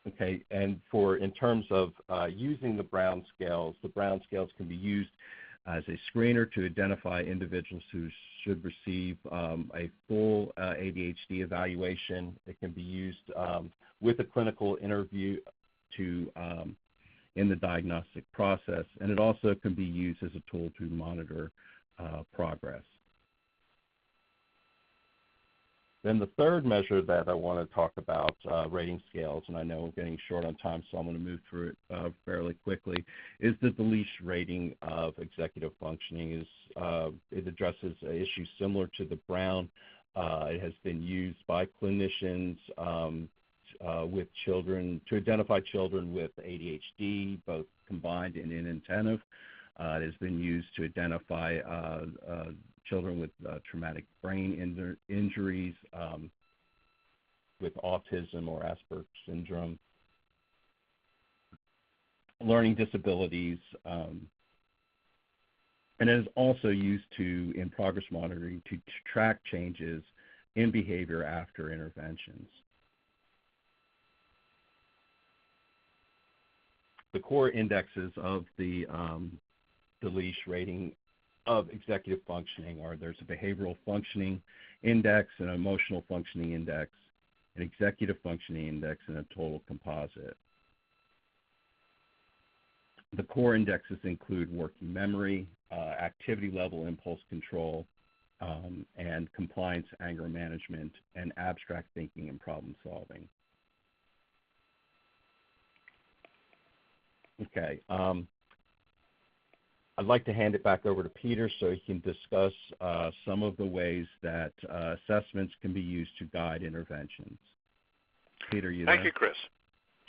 Okay, and in terms of using the Brown scales can be used as a screener to identify individuals who should receive a full ADHD evaluation. It can be used with a clinical interview in the diagnostic process, and it also can be used as a tool to monitor progress. Then the third measure that I want to talk about, rating scales, and I know we're getting short on time, so I'm going to move through it fairly quickly, is the DeLeach rating of executive functioning. It addresses issues similar to the Brown. It has been used by clinicians with children to identify children with ADHD, both combined and inattentive. It has been used to identify children with traumatic brain injuries, with autism or Asperger's syndrome, learning disabilities, and it is also used in progress monitoring to track changes in behavior after interventions. The core indexes of the DeLeach rating of executive functioning there's a behavioral functioning index, an emotional functioning index, an executive functioning index, and a total composite. The core indexes include working memory, activity level impulse control, and compliance, anger management, and abstract thinking and problem solving. Okay. I'd like to hand it back over to Peter so he can discuss some of the ways that assessments can be used to guide interventions. Peter, you there? Thank you, Chris.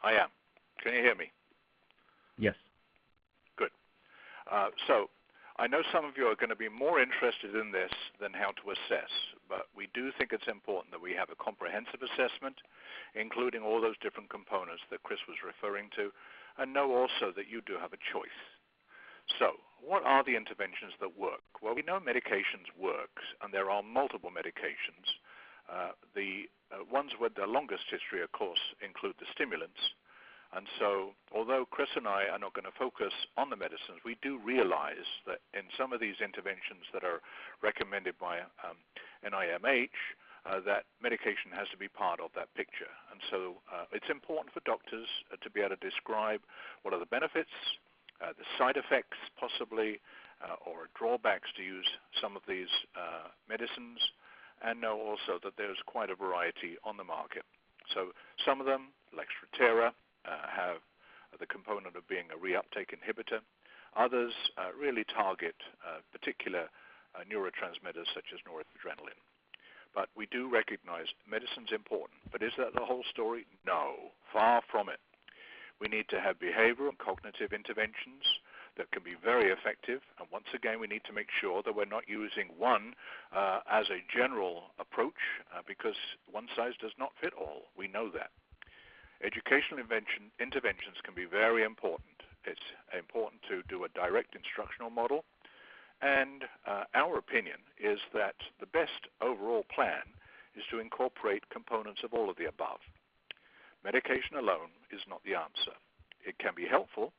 I am. Can you hear me? Yes. Good. So I know some of you are going to be more interested in this than how to assess, but we do think it's important that we have a comprehensive assessment, including all those different components that Chris was referring to, and know also that you do have a choice. So, what are the interventions that work? Well, we know medications work, and there are multiple medications. The ones with the longest history, of course, include the stimulants. And so, although Chris and I are not going to focus on the medicines, we do realize that in some of these interventions that are recommended by NIMH, that medication has to be part of that picture. And so it's important for doctors to be able to describe what are the benefits, the side effects possibly, or drawbacks to use some of these medicines, and know also that there's quite a variety on the market. So some of them, like Structured-Developmental, have the component of being a reuptake inhibitor. Others really target particular neurotransmitters such as noradrenaline. But we do recognize medicine's important. But is that the whole story? No, far from it. We need to have behavioral and cognitive interventions that can be very effective. And once again, we need to make sure that we're not using one as a general approach because one size does not fit all. We know that. Educational interventions can be very important. It's important to do a direct instructional model. And our opinion is that the best overall plan is to incorporate components of all of the above. Medication alone is not the answer. It can be helpful,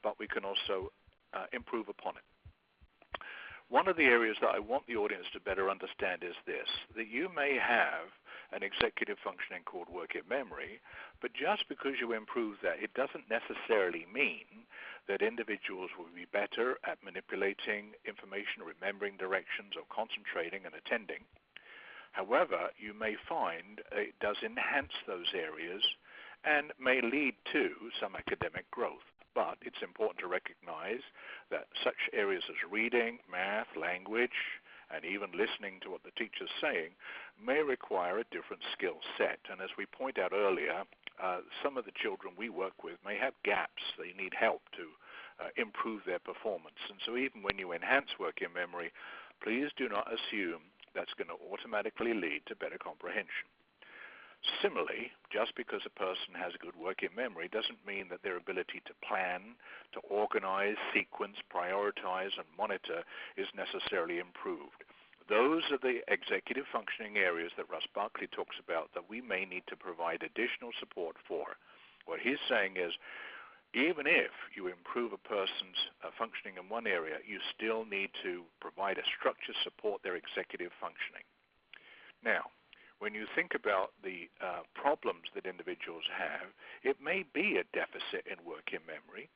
but we can also improve upon it. One of the areas that I want the audience to better understand is this, that you may have an executive functioning called working memory, but just because you improve that, it doesn't necessarily mean that individuals will be better at manipulating information, remembering directions, or concentrating and attending. However, you may find it does enhance those areas and may lead to some academic growth. But it's important to recognize that such areas as reading, math, language, and even listening to what the teacher's saying may require a different skill set. And as we point out earlier, some of the children we work with may have gaps. They need help to improve their performance. And so even when you enhance working memory, please do not assume that's going to automatically lead to better comprehension. Similarly, just because a person has a good working memory doesn't mean that their ability to plan, to organize, sequence, prioritize, and monitor is necessarily improved. Those are the executive functioning areas that Russ Barkley talks about that we may need to provide additional support for. What he's saying is, even if you improve a person's functioning in one area, you still need to provide a structure to support their executive functioning. Now, when you think about the problems that individuals have, it may be a deficit in working memory,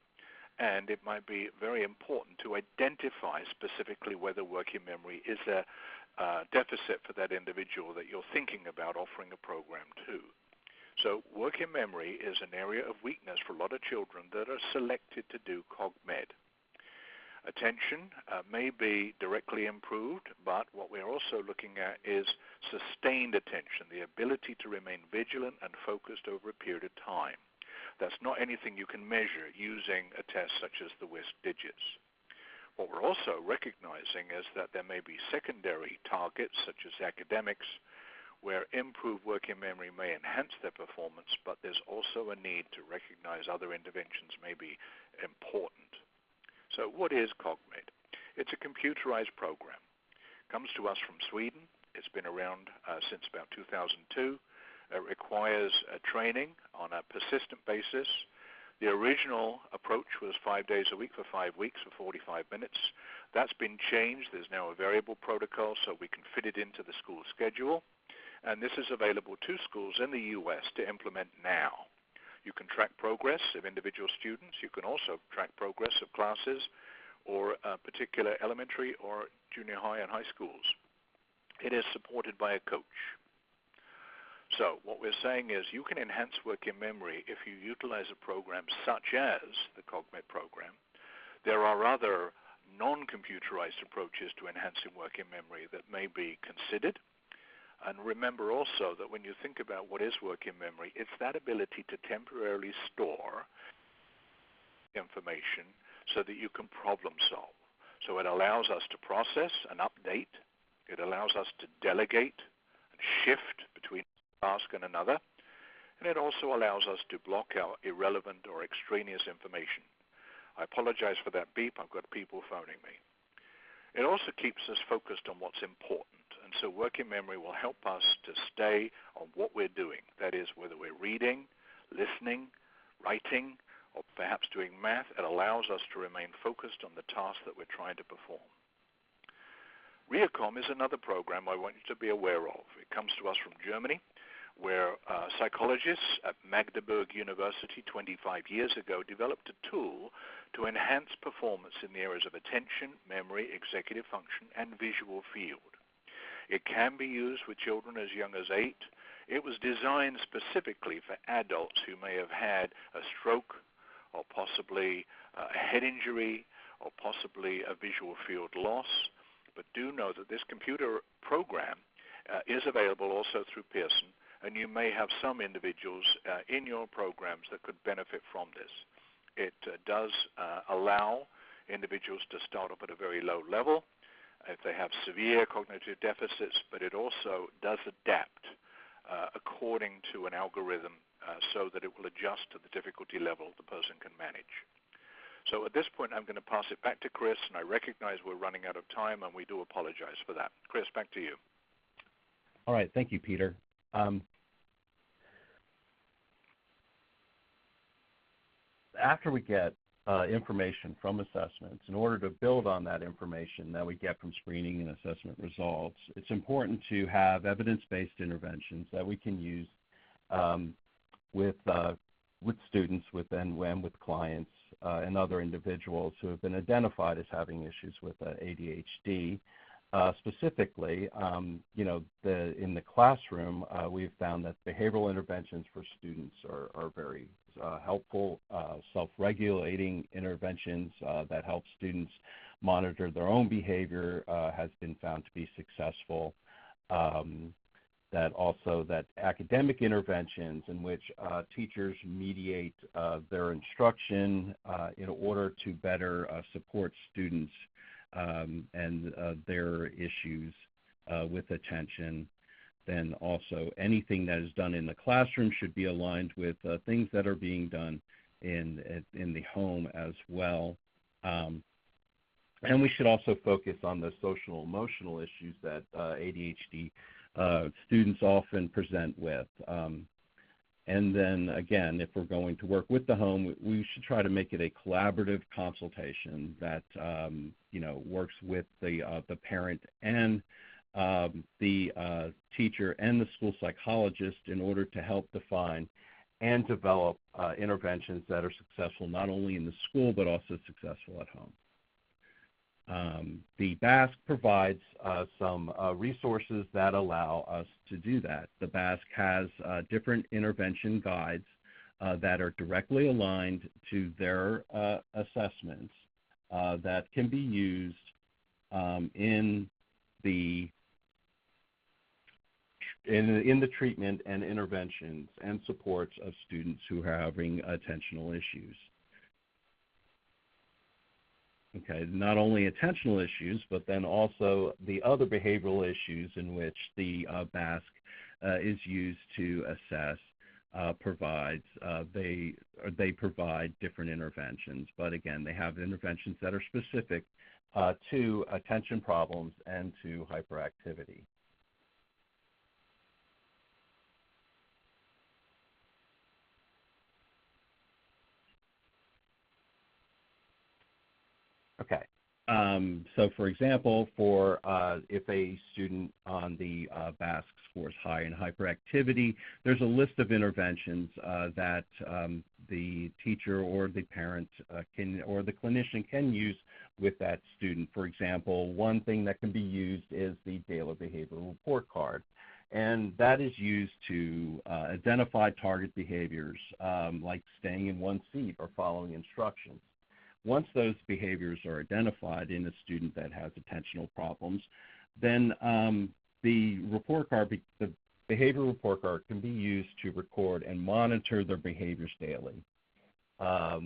and it might be very important to identify specifically whether working memory is a deficit for that individual that you're thinking about offering a program to. So working memory is an area of weakness for a lot of children that are selected to do CogMed. Attention may be directly improved, but what we're also looking at is sustained attention, the ability to remain vigilant and focused over a period of time. That's not anything you can measure using a test such as the WISC digits. What we're also recognizing is that there may be secondary targets such as academics, where improved working memory may enhance their performance, but there's also a need to recognize other interventions may be important. So what is CogMed? It's a computerized program. It comes to us from Sweden. It's been around since about 2002. It requires training on a persistent basis. The original approach was 5 days a week for 5 weeks for 45 minutes. That's been changed. There's now a variable protocol so we can fit it into the school schedule. And this is available to schools in the U.S. to implement now. You can track progress of individual students. You can also track progress of classes or particular elementary or junior high and high schools. It is supported by a coach. So what we're saying is you can enhance working memory if you utilize a program such as the CogMed program. There are other non-computerized approaches to enhancing working memory that may be considered. And remember also that when you think about what is working memory, it's that ability to temporarily store information so that you can problem solve. So it allows us to process and update. It allows us to delegate and shift between a task and another. And it also allows us to block out irrelevant or extraneous information. I apologize for that beep. I've got people phoning me. It also keeps us focused on what's important. And so working memory will help us to stay on what we're doing. That is, whether we're reading, listening, writing, or perhaps doing math, it allows us to remain focused on the task that we're trying to perform. REACOM is another program I want you to be aware of. It comes to us from Germany, where psychologists at Magdeburg University 25 years ago developed a tool to enhance performance in the areas of attention, memory, executive function, and visual field. It can be used with children as young as 8. It was designed specifically for adults who may have had a stroke or possibly a head injury or possibly a visual field loss. But do know that this computer program is available also through Pearson, and you may have some individuals in your programs that could benefit from this. It does allow individuals to start up at a very low level if they have severe cognitive deficits, but it also does adapt according to an algorithm so that it will adjust to the difficulty level the person can manage. So at this point, I'm going to pass it back to Chris, and I recognize we're running out of time, and we do apologize for that. Chris, back to you. All right. Thank you, Peter. After we get information from assessments, in order to build on that information that we get from screening and assessment results, it's important to have evidence-based interventions that we can use with students, with clients, and other individuals who have been identified as having issues with ADHD. Specifically, in the classroom, we've found that behavioral interventions for students are very helpful. Self-regulating interventions that help students monitor their own behavior has been found to be successful. that academic interventions in which teachers mediate their instruction in order to better support students and their issues with attention. Then also anything that is done in the classroom should be aligned with things that are being done in the home as well. And we should also focus on the social emotional issues that ADHD students often present with. And then again, if we're going to work with the home, we should try to make it a collaborative consultation that works with the parent and the teacher and the school psychologist in order to help define and develop interventions that are successful not only in the school but also successful at home. The BASC provides some resources that allow us to do that. The BASC has different intervention guides that are directly aligned to their assessments that can be used in the treatment and interventions and supports of students who are having attentional issues. Okay, not only attentional issues, but then also the other behavioral issues in which the BASC is used to assess they provide different interventions. But again, they have interventions that are specific to attention problems and to hyperactivity. Okay, so for example, if a student on the BASC scores high in hyperactivity, there's a list of interventions that the teacher or the parent or the clinician can use with that student. For example, one thing that can be used is the daily behavioral report card. And that is used to identify target behaviors like staying in one seat or following instructions. Once those behaviors are identified in a student that has attentional problems, then the behavior report card can be used to record and monitor their behaviors daily.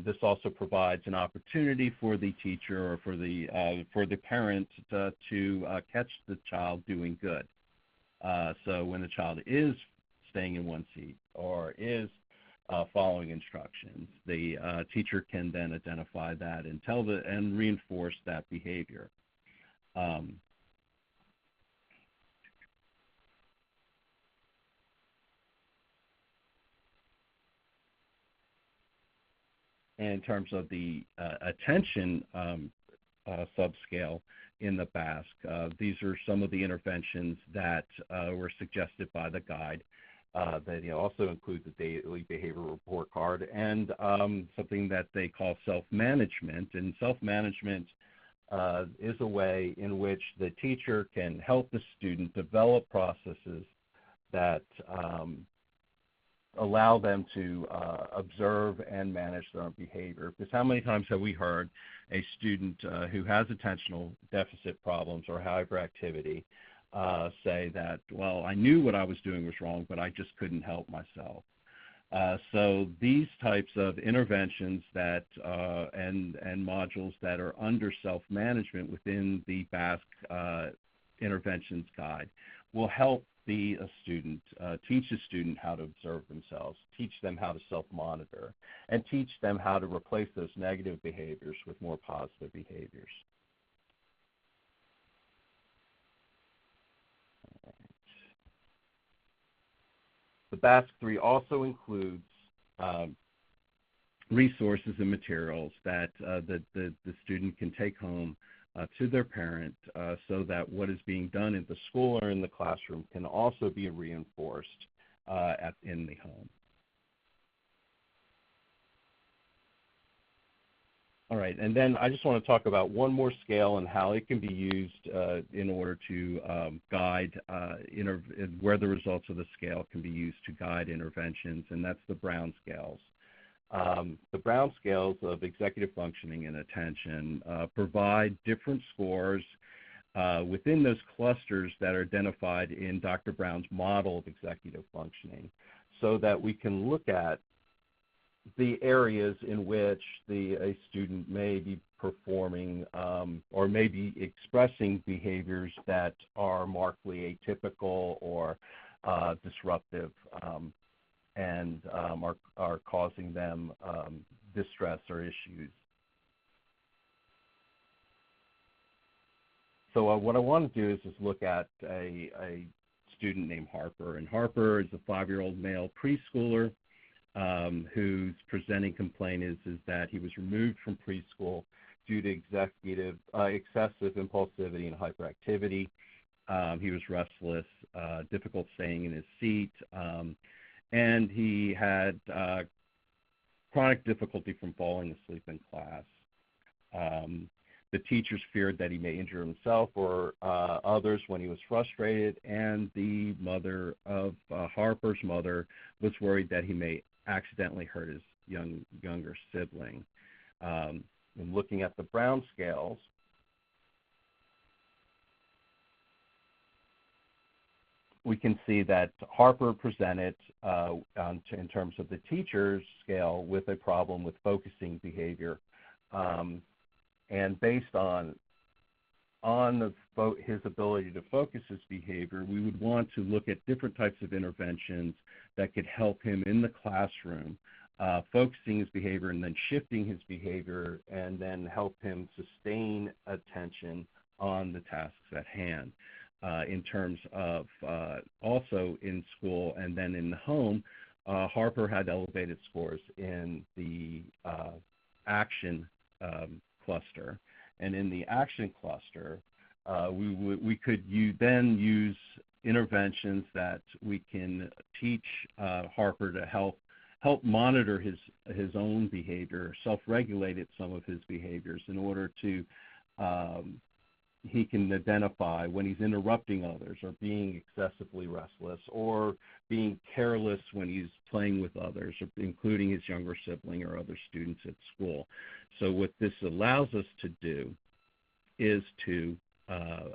This also provides an opportunity for the teacher or for the parent to catch the child doing good. So when the child is staying in one seat or is following instructions, the teacher can then identify that and reinforce that behavior. In terms of the attention subscale in the BASC, these are some of the interventions that were suggested by the guide. They also include the daily behavior report card and something that they call self-management. And self-management is a way in which the teacher can help the student develop processes that allow them to observe and manage their own behavior. Because how many times have we heard a student who has attentional deficit problems or hyperactivity say that, well, I knew what I was doing was wrong, but I just couldn't help myself. So these types of interventions that and modules that are under self-management within the BASC interventions guide will help the student, teach the student how to observe themselves, teach them how to self-monitor, and teach them how to replace those negative behaviors with more positive behaviors. The BASC-3 also includes resources and materials that the student can take home to their parent so that what is being done in the school or in the classroom can also be reinforced in the home. All right, and then I just want to talk about one more scale and how it can be used in order to guide where the results of the scale can be used to guide interventions, and that's the Brown scales. The Brown scales of executive functioning and attention provide different scores within those clusters that are identified in Dr. Brown's model of executive functioning, so that we can look at the areas in which a student may be performing or may be expressing behaviors that are markedly atypical or disruptive and are causing them distress or issues. So what I want to do is just look at a student named Harper. And Harper is a 5-year-old male preschooler whose presenting complaint is that he was removed from preschool due to excessive impulsivity and hyperactivity. He was restless, difficult staying in his seat, and he had chronic difficulty from falling asleep in class. The teachers feared that he may injure himself or others when he was frustrated, and the mother of Harper's mother was worried that he may accidentally hurt his younger sibling. And looking at the Brown scales, we can see that Harper presented in terms of the teacher's scale with a problem with focusing behavior. And based on his ability to focus his behavior, we would want to look at different types of interventions that could help him in the classroom, focusing his behavior and then shifting his behavior, and then help him sustain attention on the tasks at hand. In terms of also in school and then in the home, Harper had elevated scores in the action cluster. And in the action cluster, we could then use interventions that we can teach Harper to help monitor his own behavior, self-regulate some of his behaviors in order to he can identify when he's interrupting others or being excessively restless or being careless when he's playing with others, including his younger sibling or other students at school. So what this allows us to do is to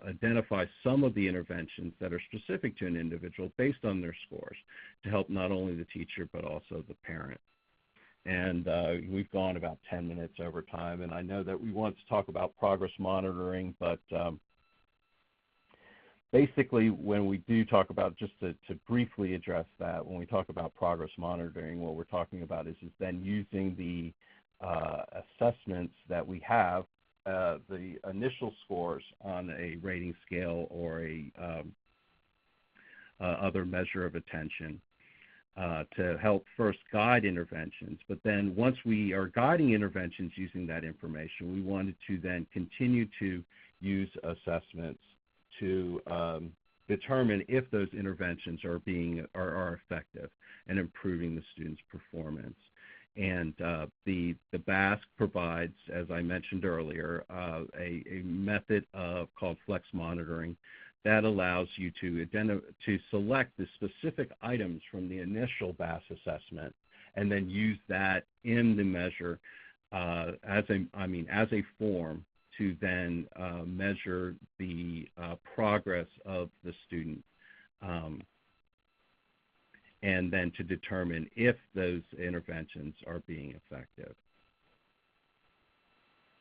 identify some of the interventions that are specific to an individual based on their scores to help not only the teacher but also the parent. And we've gone about 10 minutes over time, and I know that we want to talk about progress monitoring, but basically when we do talk about, just to briefly address that, when we talk about progress monitoring, what we're talking about is then using the assessments that we have, the initial scores on a rating scale or a other measure of attention, to help first guide interventions. But then once we are guiding interventions using that information, we wanted to then continue to use assessments to determine if those interventions are effective and improving the student's performance. And the BASC provides, as I mentioned earlier, a method called flex monitoring that allows you to select the specific items from the initial BASC assessment and then use that in the measure as a form to then measure the progress of the student and then to determine if those interventions are being effective.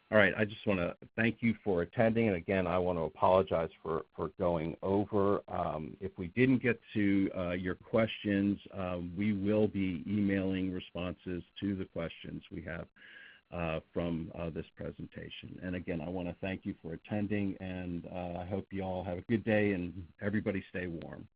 All right, I just want to thank you for attending, and again, I want to apologize for going over. If we didn't get to your questions, we will be emailing responses to the questions we have from this presentation. And again, I want to thank you for attending, and I hope you all have a good day, and everybody stay warm.